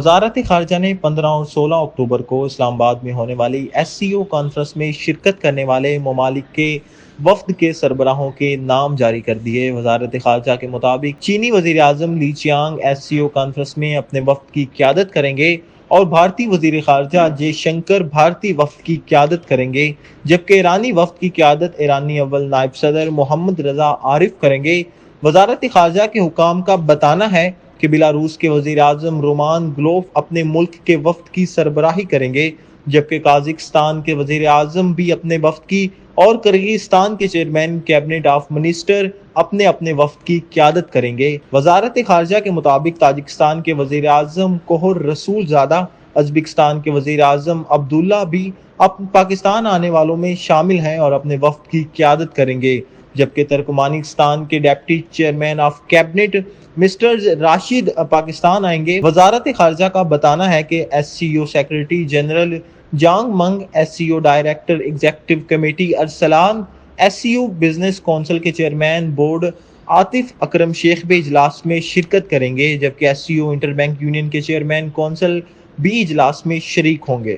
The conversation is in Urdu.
وزارت خارجہ نے 15 اور 16 اکتوبر کو اسلام آباد میں ہونے والی ایس سی او کانفرنس میں شرکت کرنے والے ممالک کے وفد کے سربراہوں کے نام جاری کر دیے۔ وزارت خارجہ کے مطابق چینی وزیر اعظم لی چیانگ ایس سی او کانفرنس میں اپنے وفد کی قیادت کریں گے اور بھارتی وزیر خارجہ جے شنکر بھارتی وفد کی قیادت کریں گے، جبکہ ایرانی وفد کی قیادت ایرانی اول نائب صدر محمد رضا عارف کریں گے۔ وزارت خارجہ کے حکام کا بتانا ہے کہ بیلاروس کے وزیر اعظم رومان گلوف اپنے ملک کے وفد کی سربراہی کریں گے، جبکہ قازقستان کے وزیر اعظم بھی اپنے وفد کی اور کرغیزستان کے چیئرمین کیبنٹ آف منسٹر اپنے وفد کی قیادت کریں گے۔ وزارت خارجہ کے مطابق تاجکستان کے وزیر اعظم کوہر رسول زادہ، ازبکستان کے وزیر اعظم عبداللہ بھی پاکستان آنے والوں میں شامل ہیں اور اپنے وفد کی قیادت کریں گے، جبکہ ترکمانستان کے deputy chairman of cabinet mister Rashid Pakistan آئیں گے۔ وزارت خارجہ کا بتانا ہے کہ S C O secretary general Zhang Ming, S C O director executive committee Arslan, S C O business council کے چیئرمین بورڈ عاطف اکرم شیخ بھی اجلاس میں شرکت کریں گے، جبکہ S C O inter bank union کے چیئرمین کونسل بھی اجلاس میں شریک ہوں گے۔